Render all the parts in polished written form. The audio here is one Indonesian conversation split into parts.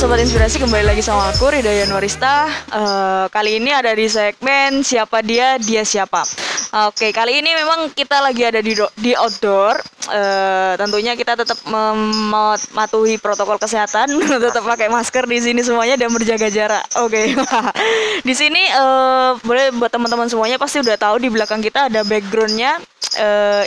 Sobat Inspirasi, kembali lagi sama aku Rida Yanuarista. Kali ini ada di segmen Siapa Dia, Dia Siapa. Oke, kali ini memang kita lagi ada di outdoor. Tentunya kita tetap mematuhi protokol kesehatan, tetap pakai masker di sini semuanya dan berjaga jarak. Oke. Di sini boleh buat teman-teman semuanya pasti udah tahu di belakang kita ada backgroundnya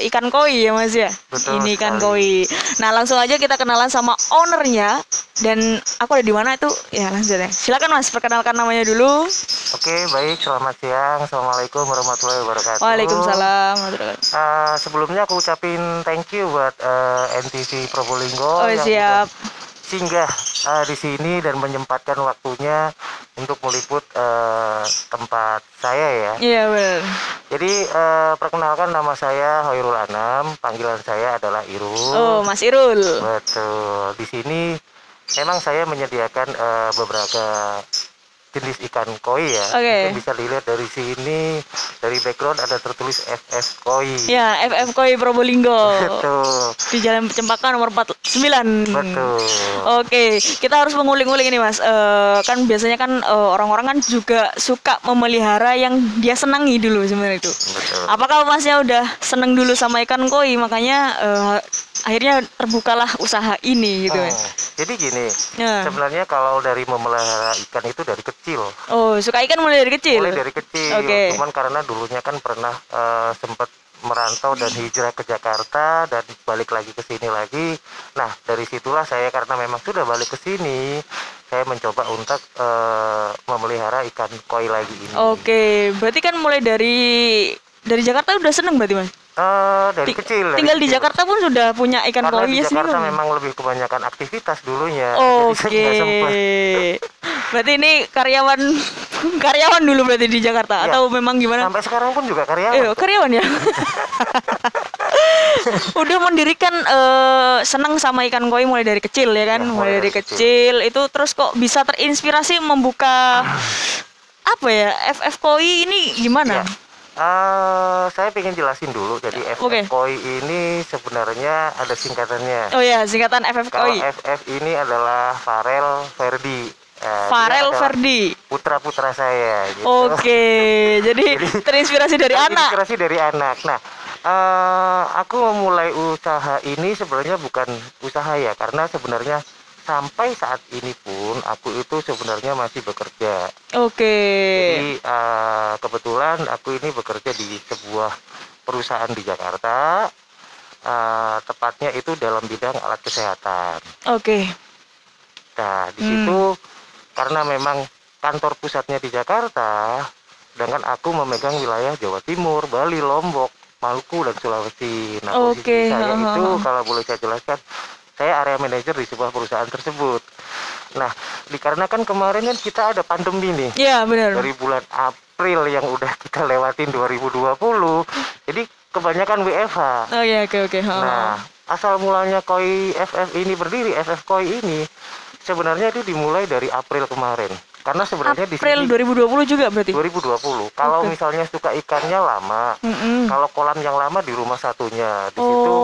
ikan koi ya Mas ya. Betul Ini ikan sekali. koi. Nah, langsung aja kita kenalan sama ownernya. Dan aku ada di mana itu? Ya, langsung deh. Silakan Mas, perkenalkan namanya dulu. Oke, baik. Selamat siang. Assalamualaikum warahmatullahi wabarakatuh. Waalaikumsalam. Sebelumnya aku ucapin thank you buat NTV Oh, Probolinggo yang siap. udah singgah di sini dan menyempatkan waktunya untuk meliput tempat saya ya. Iya, benar. Jadi perkenalkan, nama saya Hoirul Anam, panggilan saya adalah Irul. Oh, Mas Irul. Betul. Di sini memang saya menyediakan beberapa jenis ikan koi ya. Oke. Mungkin bisa dilihat dari sini, dari background ada tertulis FF Koi. Ya, FF Koi Probolinggo. Betul. Di Jalan Cempaka nomor 49. Betul. Oke, kita harus mengulik-ulik ini Mas. Kan biasanya kan orang-orang kan juga suka memelihara yang dia senangi dulu sebenarnya itu. Betul. Apakah Masnya udah seneng dulu sama ikan koi, makanya akhirnya terbukalah usaha ini gitu. Jadi gini, Ya. sebenarnya kalau dari memelihara ikan itu dari kecil. Oh, suka ikan mulai dari kecil? Mulai dari kecil. Oke. Cuman karena dulunya kan pernah sempat merantau dan hijrah ke Jakarta dan balik lagi ke sini lagi. Nah, dari situlah saya, karena memang sudah balik ke sini, saya mencoba untuk memelihara ikan koi lagi ini. Oke, berarti kan mulai dari Jakarta udah seneng berarti Mas? Dari kecil. Tinggal di Jakarta pun sudah punya ikan karena koi di ya sih. Jakarta memang lebih kebanyakan aktivitas dulunya. Oke. Jadi saya nggak sempet. Berarti ini karyawan dulu berarti di Jakarta Ya, atau memang gimana? Sampai sekarang pun juga karyawan. Karyawan ya. Udah mendirikan senang sama ikan koi mulai dari kecil ya kan? Ya, mulai dari kecil itu terus kok bisa terinspirasi membuka apa ya? FF Koi ini gimana? Ya. Saya pengen jelasin dulu. Jadi FF Oke. Koi ini sebenarnya ada singkatannya. Oh ya, singkatan FF Kalau Koi. FF ini adalah Farel Ferdi. Farel dia adalah Ferdi. putra-putra saya gitu. Oke, jadi terinspirasi dari anak. Inspirasi dari anak. Nah, aku memulai usaha ini sebenarnya bukan usaha ya, karena sebenarnya sampai saat ini pun aku itu sebenarnya masih bekerja. Oke. Jadi kebetulan aku ini bekerja di sebuah perusahaan di Jakarta, tepatnya itu dalam bidang alat kesehatan. Oke. Nah, di situ karena memang kantor pusatnya di Jakarta, sedangkan aku memegang wilayah Jawa Timur, Bali, Lombok, Maluku, dan Sulawesi. Nah, posisi saya itu, kalau boleh saya jelaskan, saya area manajer di sebuah perusahaan tersebut. Nah, dikarenakan kemarin kan kita ada pandemi nih. Iya, benar. Dari bulan April yang udah kita lewatin 2020, jadi kebanyakan WFH. Oh iya, oke. Nah, asal mulanya koi FF ini berdiri, FF Koi ini sebenarnya itu dimulai dari April kemarin. Karena sebenarnya di April sini 2020 juga berarti? 2020. Kalau misalnya suka ikannya lama, kalau kolam yang lama di rumah satunya, di situ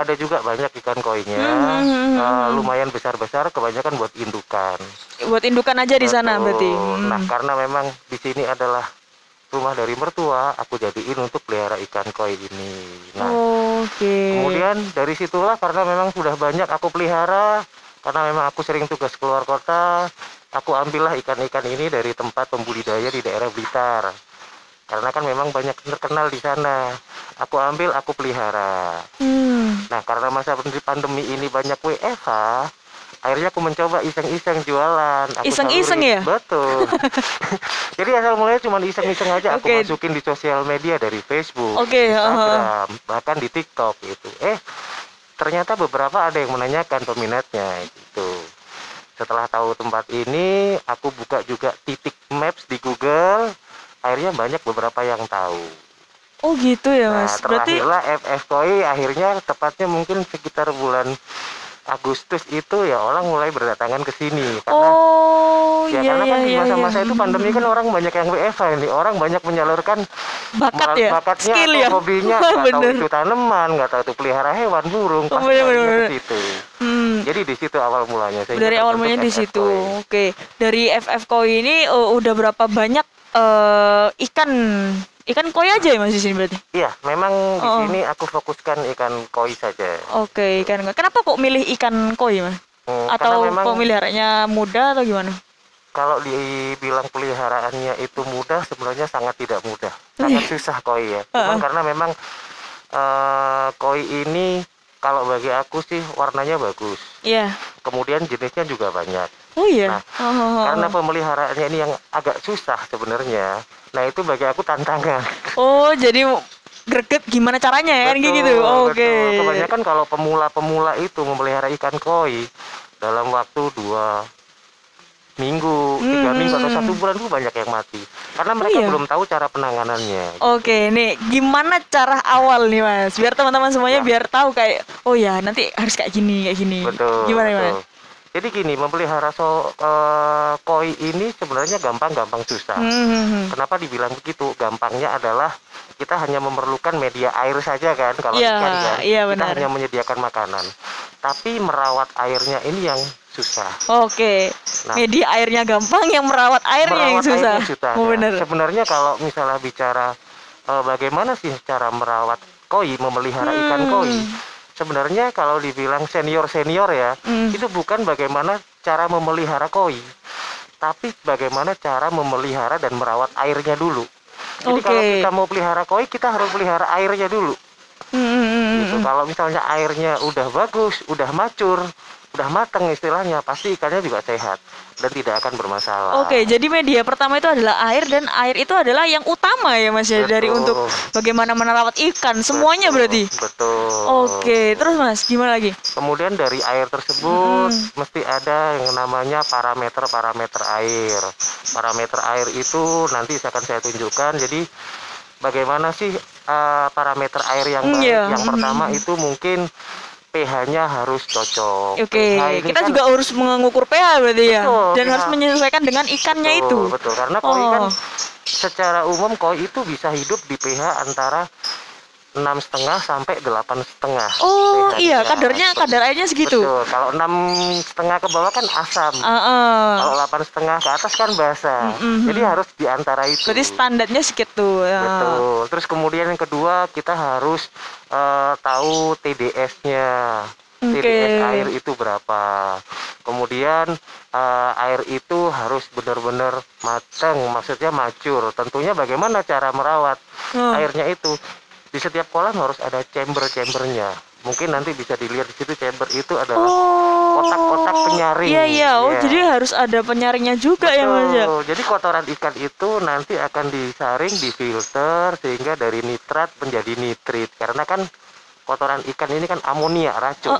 ada juga banyak ikan koinya, lumayan besar-besar, kebanyakan buat indukan. Buat indukan aja di sana berarti. Nah, karena memang di sini adalah rumah dari mertua, aku jadiin untuk pelihara ikan koi ini. Nah, kemudian dari situlah, karena memang sudah banyak aku pelihara, karena memang aku sering tugas keluar kota, aku ambillah ikan-ikan ini dari tempat pembudidaya di daerah Blitar. Karena kan memang banyak terkenal di sana. Aku ambil, aku pelihara. Nah, karena masa pandemi ini banyak WFH, akhirnya aku mencoba iseng-iseng jualan. Iseng-iseng ya? Betul. Jadi asal mulanya cuma iseng-iseng aja. Aku masukin di sosial media dari Facebook, Instagram, bahkan di TikTok gitu. Ternyata beberapa ada yang menanyakan peminatnya gitu. Setelah tahu tempat ini, aku buka juga titik maps di Google. Akhirnya banyak beberapa yang tahu. Oh gitu ya Mas. Nah, terlahirlah FF Koi. Akhirnya tepatnya mungkin sekitar bulan Agustus itu ya orang mulai berdatangan ke sini. Karena karena kan di masa-masa itu pandemi kan orang banyak yang WFH ini. Orang banyak menyalurkan bakat ya, bakatnya skill atau ya. hobinya Wah, nggak tahu bener. itu tanaman, nggak tahu itu pelihara hewan, burung, pasti Bener, larinya bener. ke situ. Hmm. Jadi di situ awal mulanya sehingga Dari awal terbentuk mulanya di FF situ. Koi. Oke. Dari FF Koi ini udah berapa banyak ikan koi aja ya Mas di sini berarti? Iya, memang di Oh. sini aku fokuskan ikan koi saja. Oke, ikan koi. Kenapa kok milih ikan koi Mas? Karena Atau memang pemeliharanya mudah atau gimana? kalau dibilang peliharaannya itu mudah, sebenarnya sangat tidak mudah, sangat susah koi ya. Cuman karena memang koi ini kalau bagi aku sih warnanya bagus. Iya. Kemudian jenisnya juga banyak. Oh iya. Nah, karena pemeliharaannya ini yang agak susah sebenarnya. Nah, itu bagi aku tantangan. Oh, jadi greget gimana caranya ya kan kayak gitu. Oke. Betul. Kebanyakan kalau pemula-pemula itu memelihara ikan koi dalam waktu 2 minggu, 3 minggu atau 1 bulan itu banyak yang mati. Karena mereka iya. belum tahu cara penanganannya. Oke, nih gimana cara awal nih Mas? Biar teman-teman semuanya biar tahu kayak oh ya nanti harus kayak gini. Betul. Gimana Betul. Mas? Jadi gini, memelihara koi ini sebenarnya gampang susah. Kenapa dibilang begitu? Gampangnya adalah kita hanya memerlukan media air saja kan, kalau ikan kan. Iya, Kita benar. hanya menyediakan makanan. Tapi merawat airnya ini yang susah. Oke. Nah, Media airnya gampang, yang merawat airnya yang susah. susah. Oh, bener. Sebenarnya kalau misalnya bicara bagaimana sih cara merawat koi, memelihara ikan koi, sebenarnya kalau dibilang senior ya, itu bukan bagaimana cara memelihara koi, tapi bagaimana cara memelihara dan merawat airnya dulu. Jadi kalau kita mau pelihara koi, kita harus pelihara airnya dulu. Gitu. Kalau misalnya airnya udah bagus, udah macur, udah mateng istilahnya, pasti ikannya juga sehat dan tidak akan bermasalah. Oke, jadi media pertama itu adalah air, dan air itu adalah yang utama ya Mas ya, dari untuk bagaimana merawat ikan semuanya berarti. Betul. Oke, terus Mas gimana lagi? Kemudian dari air tersebut mesti ada yang namanya parameter air. Parameter air itu nanti akan saya tunjukkan. Jadi bagaimana sih parameter air yang baik? Yang pertama itu mungkin pH-nya harus cocok. Oke, kita kan juga harus mengukur pH berarti ya. Dan harus menyesuaikan dengan ikannya itu. Betul, karena koi kan secara umum koi itu bisa hidup di pH antara 6,5 sampai 8,5. Oh iya, kadar airnya segitu. Betul, kalau 6,5 ke bawah kan asam. Kalau 8,5 ke atas kan basah. Jadi harus di antara itu. Berarti standarnya segitu. Betul. Terus kemudian yang kedua, kita harus tahu TDS-nya. TDS air itu berapa. Kemudian air itu harus benar-benar matang, maksudnya macur. Tentunya bagaimana cara merawat airnya itu. Di setiap kolam harus ada chambernya. Mungkin nanti bisa dilihat di situ, chamber itu adalah kotak-kotak penyaring. Iya. Jadi harus ada penyaringnya juga. Betul. Ya Mas ya. Jadi kotoran ikan itu nanti akan disaring, difilter sehingga dari nitrat menjadi nitrit. Karena kan kotoran ikan ini kan amonia, racun.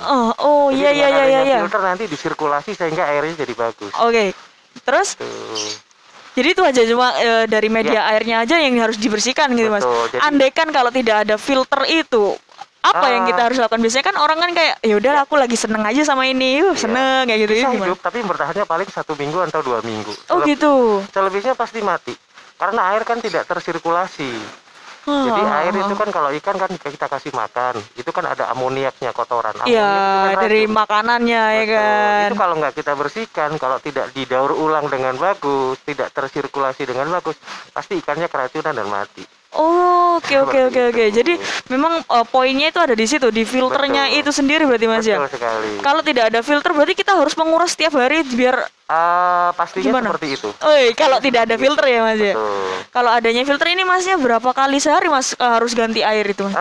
Iya. Filter nanti disirkulasi sehingga airnya jadi bagus. Oke. Terus? Jadi itu aja, cuma dari media airnya aja yang harus dibersihkan gitu Mas. Jadi, andaikan kalau tidak ada filter itu, apa yang kita harus lakukan? Biasanya kan orang kan kayak ya udah aku lagi seneng aja sama ini, seneng kayak gitu. Bisa hidup, tapi bertahannya paling 1 minggu atau 2 minggu. Gitu. Selebihnya pasti mati, karena air kan tidak tersirkulasi. Jadi air itu kan kalau ikan kan kita kasih makan, itu kan ada amoniaknya, kotoran. Iya, dari makanannya. Betul. Ya kan. Itu kalau nggak kita bersihkan, kalau tidak didaur ulang dengan bagus, tidak tersirkulasi dengan bagus, pasti ikannya keracunan dan mati. Oke. Jadi memang poinnya itu ada di situ, di filternya itu sendiri berarti Mas ya. Betul sekali. Kalau tidak ada filter berarti kita harus menguras setiap hari biar pastinya seperti itu. Kalau tidak ada filter ya Mas ya. Betul. Kalau adanya filter ini Masnya berapa kali sehari Mas harus ganti air itu Mas?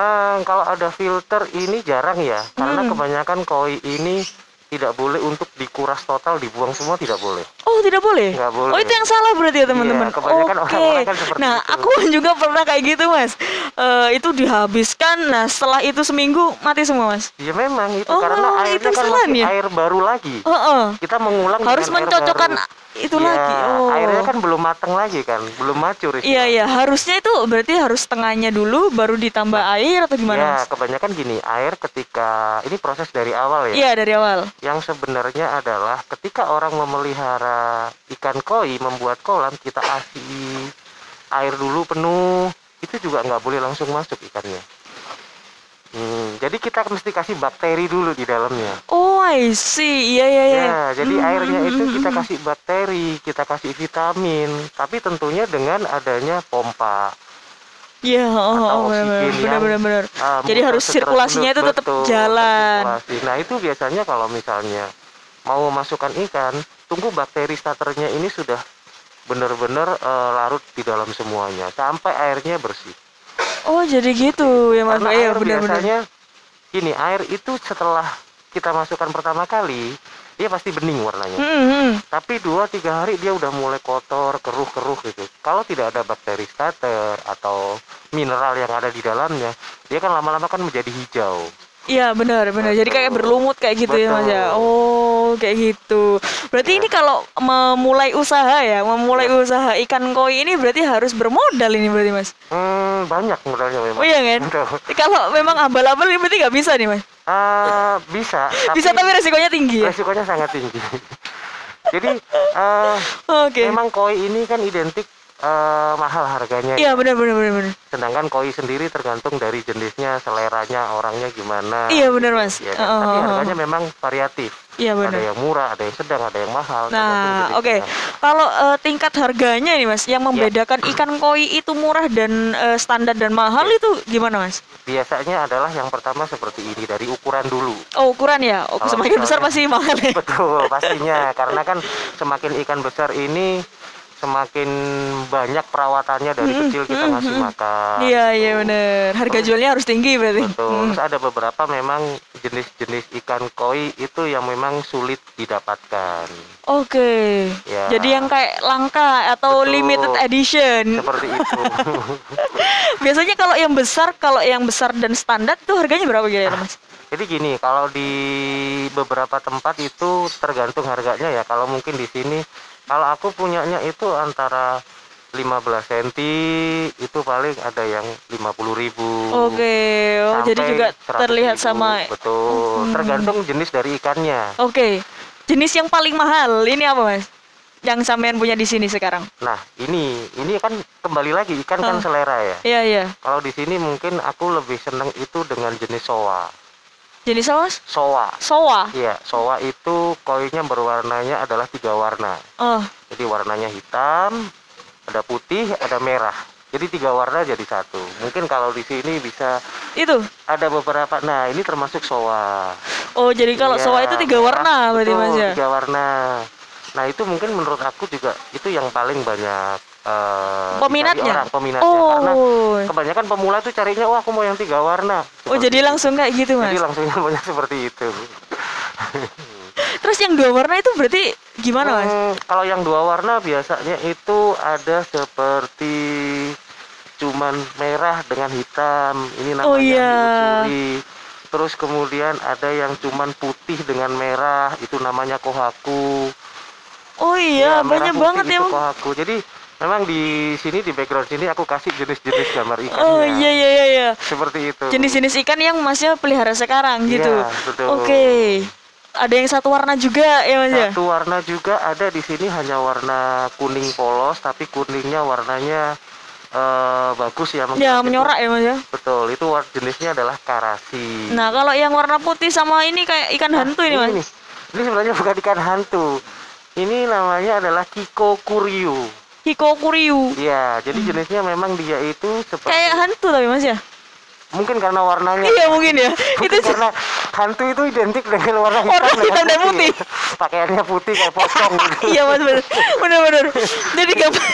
Kalau ada filter ini jarang ya, karena kebanyakan koi ini tidak boleh untuk dikuras total, dibuang semua tidak boleh. Oh, tidak boleh? Nggak boleh. Oh, itu yang salah berarti ya teman-teman. Iya, kebanyakan orang-orang kan seperti itu. Aku juga pernah kayak gitu Mas. Itu dihabiskan, nah setelah itu seminggu mati semua Mas. Ya memang itu karena airnya kan masih air baru lagi. Kita mengulang harus mencocokkan itu lagi. Airnya kan belum matang lagi kan, belum macur. Iya, harusnya itu berarti harus setengahnya dulu baru ditambah air atau gimana? Ya, kebanyakan gini, air ketika ini proses dari awal ya. Iya, dari awal. Yang sebenarnya adalah ketika orang memelihara ikan koi, membuat kolam, kita kasih air dulu penuh, itu juga nggak boleh langsung masuk ikannya. Jadi kita mesti kasih bakteri dulu di dalamnya. Oh, I see. Iya, iya, iya. Ya, jadi airnya itu kita kasih bakteri, kita kasih vitamin, tapi tentunya dengan adanya pompa. Iya, Atau oksigen yang benar. Jadi muter harus secara sirkulasinya itu tetap betul, jalan. tersirkulasi. Nah, itu biasanya kalau misalnya mau memasukkan ikan, tunggu bakteri starternya ini sudah benar-benar larut di dalam semuanya sampai airnya bersih. Oh, jadi gitu ya Mas. Karena Iya, air benar-benar. biasanya gini, air itu setelah kita masukkan pertama kali, dia pasti bening warnanya. Tapi 2-3 hari dia udah mulai kotor, keruh-keruh gitu. Kalau tidak ada bakteri starter atau mineral yang ada di dalamnya, dia kan lama-lama kan menjadi hijau. Iya, benar. Jadi kayak berlumut kayak gitu ya Mas ya. Betul. Oh, kayak gitu. Berarti ini kalau memulai usaha usaha ikan koi ini berarti harus bermodal ini berarti Mas. Banyak modalnya memang. Oh iya kan? Kalau memang abal-abal ini berarti nggak bisa nih Mas. Bisa, Bisa tapi resikonya tinggi ya. resikonya sangat tinggi. Jadi Oke. memang koi ini kan identik mahal harganya. Iya, benar. Sedangkan koi sendiri tergantung dari jenisnya, seleranya orangnya gimana. Iya, benar Mas. Ya, kan? Tapi harganya memang variatif. Iya, benar. Ada yang murah, ada yang sedang, ada yang mahal. Nah, tergantung oke. jenisnya. Kalau tingkat harganya nih Mas, yang membedakan ikan koi itu murah dan standar dan mahal itu gimana Mas? Biasanya adalah yang pertama seperti ini, dari ukuran dulu. Oh, ukuran ya. Oh, Kalau semakin besar pasti misalnya- mahal ya. Betul, pastinya. Karena kan semakin ikan besar ini, semakin banyak perawatannya dari kecil kita ngasih makan. Iya, benar. Harga jualnya harus tinggi berarti. Betul. Terus ada beberapa memang jenis-jenis ikan koi itu yang memang sulit didapatkan. Oke. Ya. Jadi yang kayak langka atau Betul. limited edition. Seperti itu. Biasanya kalau yang besar dan standar itu harganya berapa kira-kira Mas? Jadi gini, kalau di beberapa tempat itu tergantung harganya ya. Kalau mungkin di sini, kalau aku punyanya itu antara 15 cm itu paling ada yang 50.000. Oke. Oh, jadi sampai juga 100.000. terlihat sama. Betul. Tergantung jenis dari ikannya. Oke. Jenis yang paling mahal ini apa Mas? Yang sampean punya di sini sekarang? Nah, ini kan kembali lagi ikan kan selera ya. Iya. Kalau di sini mungkin aku lebih seneng itu dengan jenis soa. Jenis apa Mas? Soa. Soa. Iya, soa itu koinnya berwarnanya adalah 3 warna. Oh, Jadi warnanya hitam, ada putih, ada merah. Jadi 3 warna jadi satu. Mungkin kalau di sini bisa itu. ada beberapa. Nah, ini termasuk soa. Oh, jadi kalau Iya, soa itu 3 warna berarti betul, Mas ya? 3 warna. Nah, itu mungkin menurut aku juga itu yang paling banyak Peminatnya? dicari orang, peminatnya. Karena Oh. kebanyakan pemula tuh carinya, wah aku mau yang 3 warna. Oh, jadi langsung kayak gitu Mas. Jadi langsung banyak seperti itu. Terus yang 2 warna itu berarti gimana Mas? Kalau yang 2 warna biasanya itu ada seperti cuman merah dengan hitam. Ini namanya Oh, iya. diucuri. Terus kemudian ada yang cuman putih dengan merah, itu namanya kohaku. Oh iya, merah banyak putih banget ya itu Bang. kohaku. Jadi memang di sini, di background sini aku kasih jenis-jenis gambar ikannya. Oh iya. Seperti itu. Jenis-jenis ikan yang Masnya pelihara sekarang gitu. Iya, betul. Oke. Ada yang satu warna juga ya Mas ya? Satu warna juga ada di sini, hanya warna kuning polos, tapi kuningnya warnanya bagus ya. Ya, menyorak ya Mas ya. Betul, itu jenisnya adalah karasi. Nah, kalau yang warna putih sama ini kayak ikan hantu ini Mas. Ini sebenarnya bukan ikan hantu. Ini namanya adalah Kikokuryu. Hikokuryu. Iya, jadi jenisnya memang dia itu seperti Kayak hantu tapi Mas ya? mungkin karena warnanya. Iya mungkin ya. Mungkin karena hantu itu identik dengan warna hitam, Warna hitam dan putih. Pakaiannya putih kayak pocong gitu. Iya Mas, bener. Jadi gampang.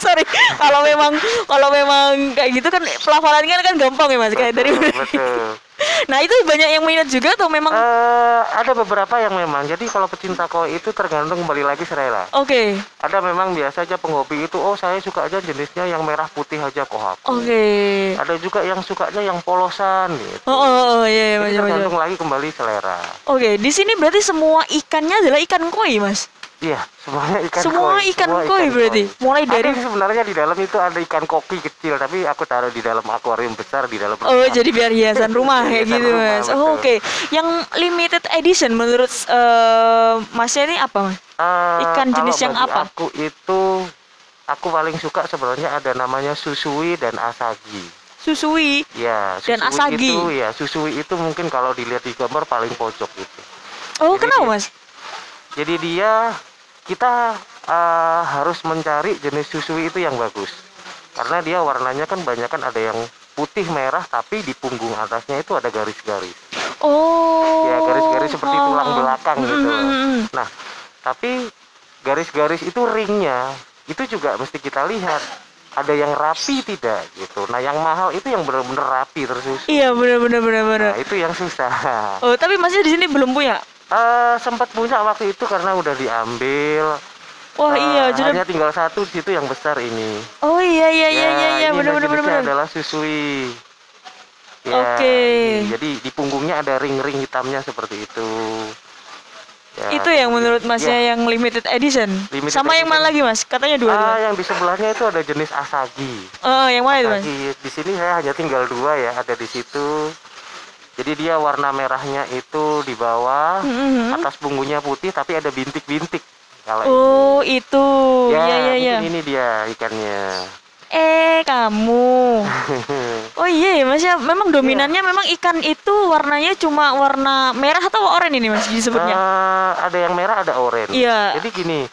Sorry, kalau memang kayak gitu kan pelafalannya kan gampang ya Mas, kayak dari. Betul. Nah, itu banyak yang minat juga atau memang Ada beberapa yang memang. Jadi kalau pecinta koi itu tergantung kembali lagi selera. Oke. Ada memang biasa aja penghobi itu, oh saya suka aja jenisnya yang merah putih aja kohaku. Oke. Ada juga yang sukanya yang polosan gitu. Oh, iya Jadi Mas. tergantung lagi kembali selera. Oke, di sini berarti semua ikannya adalah ikan koi, Mas. Iya, semuanya ikan Semua koi. ikan Semua koi berarti. Mulai dari Ada sih sebenarnya di dalam itu ada ikan koki kecil, tapi aku taruh di dalam akuarium besar di dalam Oh, rumah. jadi biar hiasan rumah kayak Hiasan gitu, rumah, Mas. betul. Oh, oke. Yang limited edition menurut Masnya ini apa, Mas? Ikan Kalau jenis yang bagi apa? Aku itu aku paling suka sebenarnya ada namanya Susui dan Asagi. Susui Ya, dan Asagi. Susui itu mungkin kalau dilihat di gambar paling pojok itu. Oh, kenapa Mas? Jadi kita harus mencari jenis Susui itu yang bagus. Karena dia warnanya kan banyak kan ada yang putih merah tapi di punggung atasnya itu ada garis-garis. Oh. Ya, garis-garis seperti tulang belakang gitu. Nah, tapi garis-garis itu ringnya itu juga mesti kita lihat. Ada yang rapi tidak gitu. Nah, yang mahal itu yang benar-benar rapi tersusun. Iya, benar. Nah, itu yang susah. Oh, tapi Masnya di sini belum punya? Sempat punya waktu itu karena udah diambil. Wah, iya, hanya tinggal satu di situ yang besar ini. Oh iya, benar. Adalah Susui. Ya, Oke. Jadi di punggungnya ada ring-ring hitamnya seperti itu. Ya, itu yang menurut Masnya yang limited edition. Sama yang mana lagi Mas? Katanya dua. Yang di sebelahnya itu ada jenis Asagi. Yang mana itu Mas? Di sini saya hanya tinggal dua ya, ada di situ. Jadi dia warna merahnya itu di bawah, atas punggungnya putih tapi ada bintik-bintik. Kalau ini. Itu. Ya. Ini dia ikannya. Kamu. Oh iya, Mas ya. Memang dominannya memang ikan itu warnanya cuma warna merah atau oranye ini Mas disebutnya? Ada yang merah, ada oranye. Iya. Jadi gini,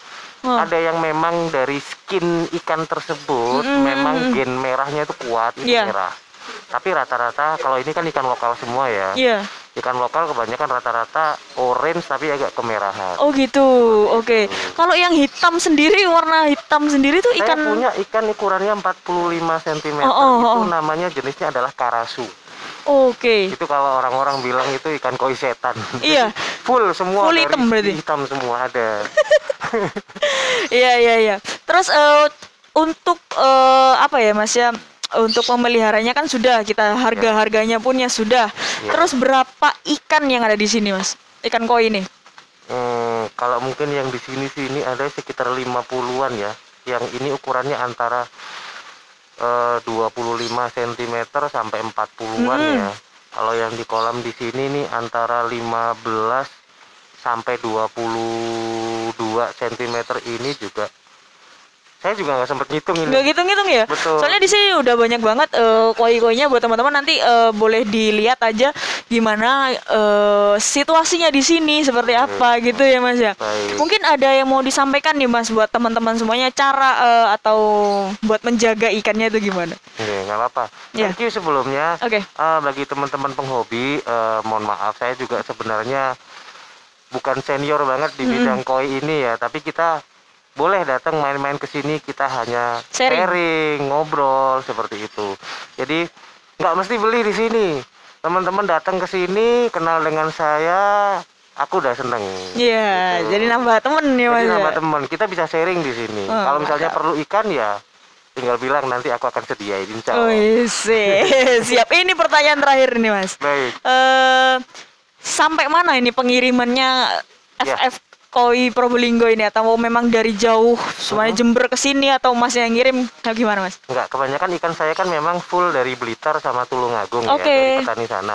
ada yang memang dari skin ikan tersebut memang gen merahnya itu kuat, itu merah. Tapi rata-rata kalau ini kan ikan lokal semua ya. Iya. Ikan lokal kebanyakan rata-rata orange tapi agak kemerahan. Oh gitu. Oke. Kalau yang hitam sendiri, warna hitam sendiri tuh ikan. Saya punya ikan ukurannya 45 cm. Itu namanya jenisnya adalah karasu. Oke. Itu kalau orang-orang bilang itu ikan koi setan. Iya. Full semua. Full hitam berarti. Hitam semua ada. Iya. Terus untuk apa ya Mas ya? Untuk memeliharanya kan sudah kita harganya pun ya sudah. Terus berapa ikan yang ada di sini Mas? Ikan koi ini? Kalau mungkin yang di sini ada sekitar 50-an ya. Yang ini ukurannya antara 25 cm sampai 40-an ya. Kalau yang di kolam di sini nih antara 15 sampai 22 cm ini juga. Saya juga nggak sempat ngitung ini. Nggak ngitung ya? Betul. Soalnya di sini udah banyak banget koi-koinya buat teman-teman nanti boleh dilihat aja gimana situasinya di sini seperti apa gitu ya Mas ya. Baik. Mungkin ada yang mau disampaikan nih Mas buat teman-teman semuanya cara atau buat menjaga ikannya itu gimana? Nggak apa-apa. Thank you sebelumnya. Bagi teman-teman penghobi, mohon maaf saya juga sebenarnya bukan senior banget di bidang koi ini ya, tapi kita boleh datang main-main ke sini, kita hanya sharing, ngobrol seperti itu. Jadi nggak mesti beli di sini. Teman-teman datang ke sini, kenal dengan saya, aku udah seneng. Iya, gitu. Jadi nambah temen ya Mas. Jadi nambah temen, kita bisa sharing di sini. Kalau misalnya perlu ikan ya tinggal bilang, nanti aku akan sediain, insya Allah. Siap. Ini pertanyaan terakhir nih Mas. Baik. Sampai mana ini pengirimannya FF Koi Probolinggo ini, atau memang dari jauh semuanya Jember ke sini, atau Mas yang ngirim gimana Mas? Enggak, kebanyakan ikan saya kan memang full dari Blitar sama Tulungagung ya, dari petani sana.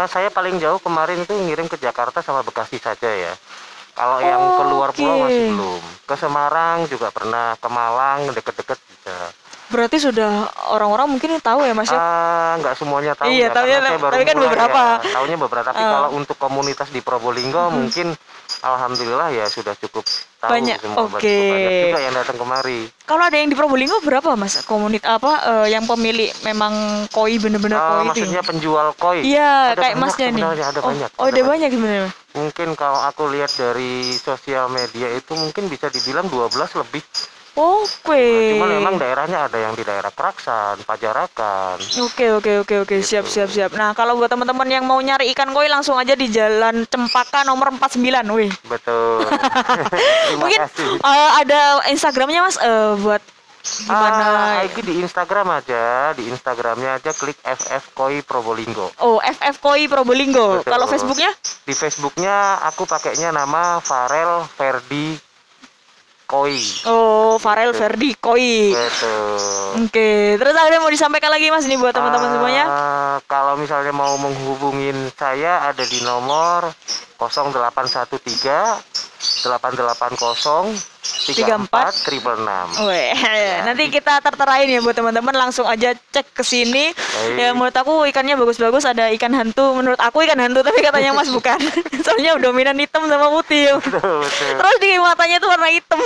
Saya paling jauh kemarin itu ngirim ke Jakarta sama Bekasi saja ya. Kalau yang keluar pulau masih belum. Ke Semarang juga pernah, ke Malang deket-deket bisa. Berarti sudah orang-orang mungkin tahu ya Mas ya? Nggak semuanya tahu ya, tapi kan beberapa. Ya, tahunya beberapa, tapi kalau untuk komunitas di Probolinggo mungkin alhamdulillah ya sudah cukup tahu banyak. Semua. Banyak juga yang datang kemari. Kalau ada yang di Probolinggo berapa Mas? Komunitas yang pemilik memang koi bener-bener koi itu? Maksudnya penjual koi? Iya, kayak Masnya nih. Ada banyak. Ada banyak sebenarnya. Mungkin kalau aku lihat dari sosial media itu mungkin bisa dibilang 12 lebih. Oke. Cuma memang daerahnya ada yang di daerah Keraksan, Pajarakan. Oke. Siap. Nah, kalau buat teman-teman yang mau nyari ikan koi langsung aja di Jalan Cempaka nomor 49, wih. Betul. Mungkin ada Instagramnya Mas buat gimana? IG di Instagram aja, di Instagramnya aja klik FF Koi Probolinggo. FF Koi Probolinggo. Kalau Facebooknya? Di Facebooknya aku pakainya nama Farel Ferdi Koi. Farel Ferdi Koi. Betul. Oke, terus ada yang mau disampaikan lagi Mas ini buat teman-teman semuanya? Kalau misalnya mau menghubungin saya ada di nomor 0813 880 34 666. Weh, nanti kita terterain ya buat teman-teman, langsung aja cek ke sini. Ya menurut aku ikannya bagus-bagus, ada ikan hantu. Menurut aku ikan hantu, tapi katanya Mas bukan. Soalnya dominan hitam sama putih. Betul. Terus di matanya tuh warna hitam.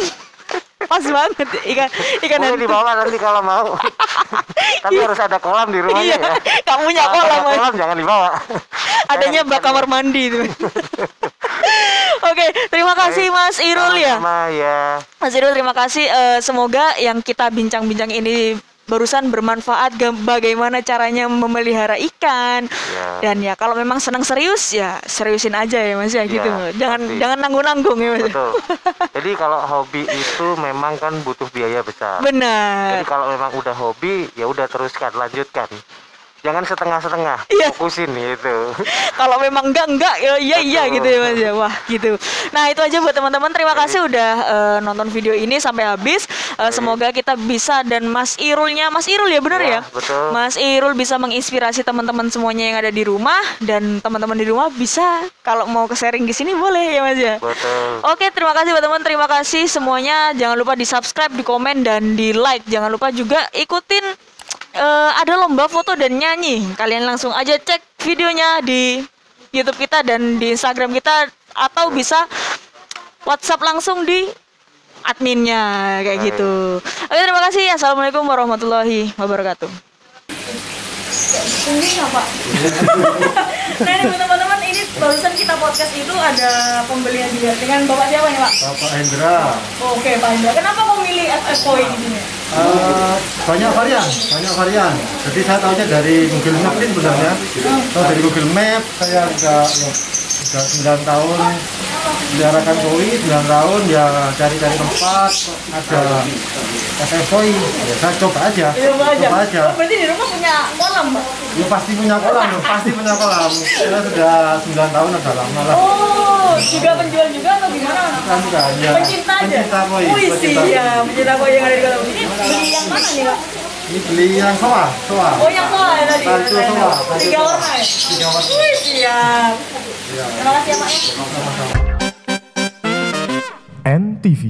Pas banget ikan boleh hantu. dibawa nanti kalau mau. Tapi harus ada kolam di rumahnya ya. Kamu punya Kalau kolam, ada Mas. kolam jangan dibawa. Adanya bak kamar mandi itu. Oke, terima kasih Mas Irul ya. Sama ya. Mas Irul, terima kasih. Semoga yang kita bincang-bincang ini barusan bermanfaat, bagaimana caranya memelihara ikan. Ya. Dan ya kalau memang senang serius ya seriusin aja ya Mas ya, gitu. Ya, Jangan nanggung-nanggung ya Mas. Betul. Jadi kalau hobi itu memang kan butuh biaya besar. Benar. Jadi kalau memang udah hobi ya udah teruskan, lanjutkan. Jangan setengah-setengah, Iya. fokusin gitu. Kalau memang enggak ya iya Betul. gitu ya Mas ya. Wah, gitu. Nah, itu aja buat teman-teman. Terima kasih udah nonton video ini sampai habis. Semoga kita bisa, dan Mas Irul ya benar ya? Betul. Mas Irul bisa menginspirasi teman-teman semuanya yang ada di rumah, dan teman-teman di rumah bisa kalau mau ke sharing di sini boleh ya Mas ya. Betul. Oke, terima kasih teman-teman. Terima kasih semuanya. Jangan lupa di-subscribe, di-komen, dan di-like. Jangan lupa juga ikutin ada lomba foto dan nyanyi. Kalian langsung aja cek videonya di YouTube kita dan di Instagram kita, atau bisa WhatsApp langsung di adminnya kayak gitu. Oke, terima kasih. Assalamualaikum warahmatullahi wabarakatuh. Ini apa? Nah ini teman-teman, ini barusan kita podcast itu ada pembelian juga dengan Bapak siapa nih Pak? Bapak Hendra. Oke Pak Hendra, kenapa kok milih FF Koi di sini? Banyak varian. Jadi saya tahunya dari Google Map ini sebenarnya. Dari Google Map saya udah 9 tahun meliharakan koi, 9 tahun ya cari-cari tempat, ada FF Koi. Ya, saya coba aja. Oh, berarti di rumah punya kolam, Mbak? Ya pasti punya kolam. Saya sudah 9 tahun agak lama lah. Oh, juga penjual juga atau gimana? Bukan, ya. Pencinta aja? Pencinta koi. Wih sih ya, pencinta koi yang ada di kolam. Ini beli yang mana nih Pak? Ini beli yang soa. Oh yang soa ya tadi? Tantu soa. 3 warna ya? 3 warna. Wih siap. Terima kasih ya Pak ya. Sama-sama. NTV